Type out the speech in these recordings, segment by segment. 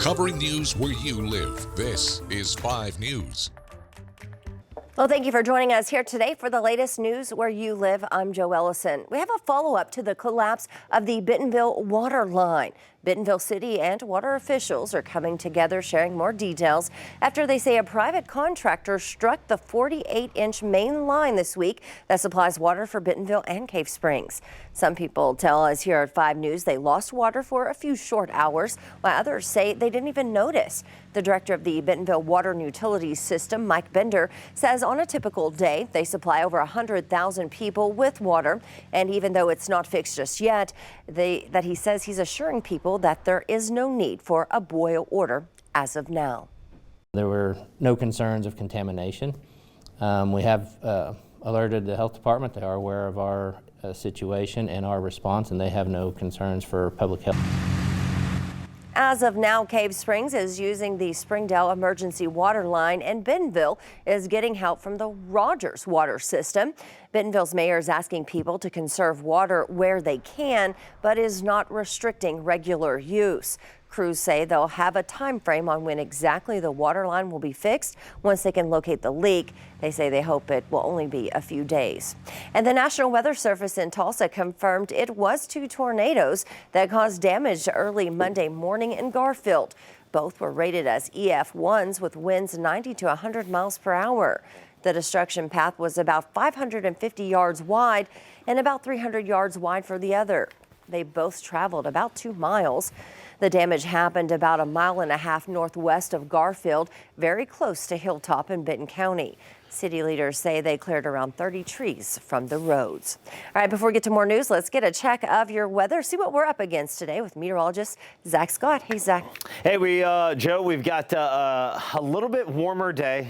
covering news where you live. This is 5 News. Well, thank you for joining us here today for the latest news where you live. I'm Joe Ellison. We have a follow-up to the collapse of the Bentonville water line. Bentonville City and water officials are coming together, sharing more details after they say a private contractor struck the 48-inch main line this week that supplies water for Bentonville and Cave Springs. Some people tell us here at 5 News they lost water for a few short hours, while others say they didn't even notice. The director of the Bentonville Water and Utilities System, Mike Bender, says on a typical day they supply over 100,000 people with water. And even though it's not fixed just yet, he says he's assuring people that there is no need for a boil order as of now. There were no concerns of contamination. We have alerted the health department. They are aware of our situation and our response, and they have no concerns for public health. As of now, Cave Springs is using the Springdale emergency water line, and Bentonville is getting help from the Rogers water system. Bentonville's mayor is asking people to conserve water where they can, but is not restricting regular use. Crews say they'll have a time frame on when exactly the water line will be fixed once they can locate the leak. They say they hope it will only be a few days. And the National Weather Service in Tulsa confirmed it was 2 tornadoes that caused damage early Monday morning in Garfield. Both were rated as EF1s with winds 90 to 100 miles per hour. The destruction path was about 550 yards wide and about 300 yards wide for the other. They both traveled about 2 miles. The damage happened about 1.5 miles northwest of Garfield, very close to Hilltop in Benton County. City leaders say they cleared around 30 trees from the roads. All right, before we get to more news, let's get a check of your weather, see what we're up against today with meteorologist Zach Scott. Hey, Zach. Hey, Joe, we've got a little bit warmer day.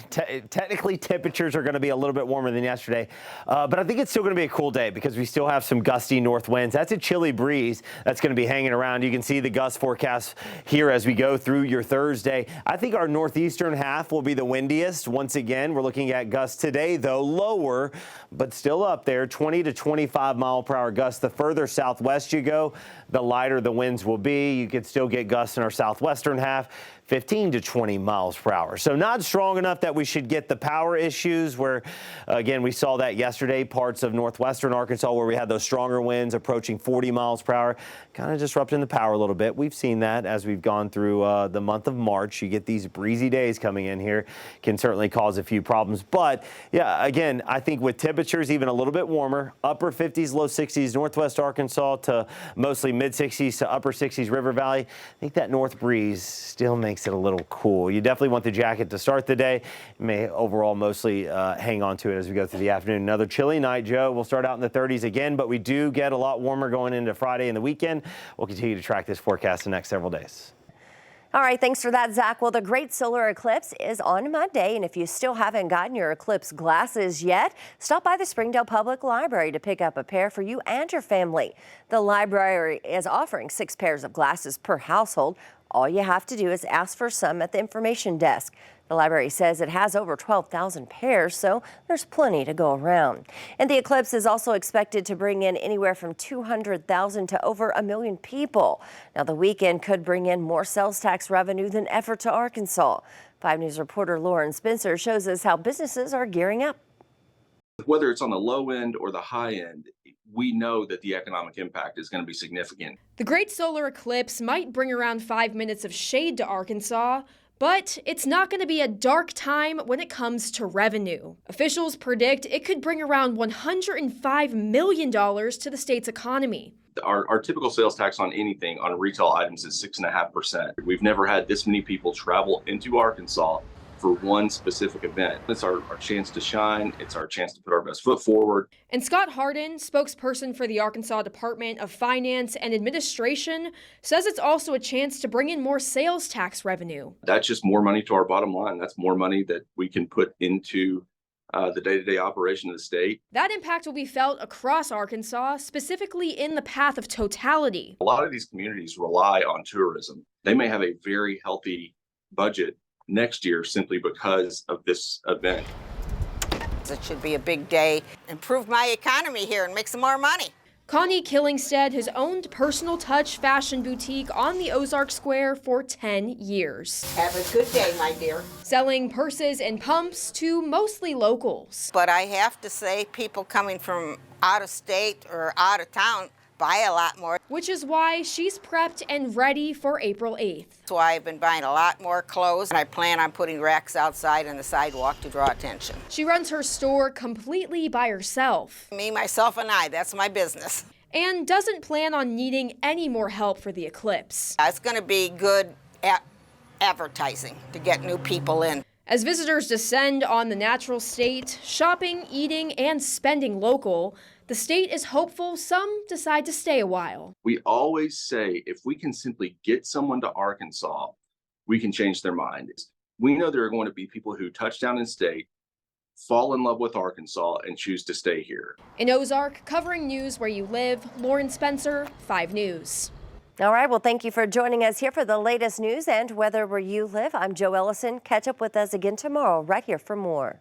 Technically, temperatures are going to be a little bit warmer than yesterday, but I think it's still going to be a cool day because we still have some gusty north winds. That's a chilly breeze that's going to be hanging around. You can see the gust forecast here as we go through your Thursday. I think our northeastern half will be the windiest. Once again, we're looking at gusts today, though lower, but still up there, 20 to 25 mile per hour gusts. The further southwest you go, the lighter the winds will be. You could still get gusts in our southwestern half, 15 to 20 miles per hour. So not strong enough that we should get the power issues where, again, we saw that yesterday, parts of northwestern Arkansas where we had those stronger winds approaching 40 miles per hour, kind of disrupting the power a little bit. We've seen that as we've gone through the month of March. You get these breezy days coming in here, can certainly cause a few problems. But yeah, again, I think with temperatures even a little bit warmer, upper 50s, low 60s, northwest Arkansas to mostly mid 60s to upper 60s River Valley, I think that north breeze still makes it a little cool. You definitely want the jacket to start the day. You may overall mostly hang on to it as we go through the afternoon. Another chilly night, Joe. We'll start out in the 30s again, but we do get a lot warmer going into Friday and the weekend. We'll continue to track this forecast the next several days. All right, thanks for that, Zach. Well, the great solar eclipse is on Monday, and if you still haven't gotten your eclipse glasses yet, stop by the Springdale Public Library to pick up a pair for you and your family. The library is offering 6 pairs of glasses per household. All you have to do is ask for some at the information desk. The library says it has over 12,000 pairs, so there's plenty to go around. And the eclipse is also expected to bring in anywhere from 200,000 to over 1 million people. Now, the weekend could bring in more sales tax revenue than ever to Arkansas. 5 News reporter Lauren Spencer shows us how businesses are gearing up. Whether it's on the low end or the high end, we know that the economic impact is going to be significant. The great solar eclipse might bring around 5 minutes of shade to Arkansas, but it's not going to be a dark time when it comes to revenue. Officials predict it could bring around $105 million to the state's economy. Our typical sales tax on anything, on retail items, is 6.5%. We've never had this many people travel into Arkansas for one specific event. It's our chance to shine. It's our chance to put our best foot forward. And Scott Harden, spokesperson for the Arkansas Department of Finance and Administration, says it's also a chance to bring in more sales tax revenue. That's just more money to our bottom line. That's more money that we can put into the day-to-day operation of the state. That impact will be felt across Arkansas, specifically in the path of totality. A lot of these communities rely on tourism. They may have a very healthy budget next year simply because of this event. It should be a big day. Improve my economy here and make some more money. Connie Killingstead has owned Personal Touch Fashion Boutique on the Ozark Square for 10 years. Have a good day, my dear. Selling purses and pumps to mostly locals. But I have to say, people coming from out of state or out of town buy a lot more. Which is why she's prepped and ready for April 8th. That's why I've been buying a lot more clothes, and I plan on putting racks outside on the sidewalk to draw attention. She runs her store completely by herself. Me, myself, and I, that's my business. And doesn't plan on needing any more help for the eclipse. It's going to be good advertising to get new people in. As visitors descend on the natural state, shopping, eating, and spending local, the state is hopeful some decide to stay a while. We always say if we can simply get someone to Arkansas, we can change their mind. We know there are going to be people who touch down in state, fall in love with Arkansas, and choose to stay here. In Ozark, covering news where you live, Lauren Spencer, 5 News. All right, well, thank you for joining us here for the latest news and weather where you live. I'm Joe Ellison. Catch up with us again tomorrow right here for more.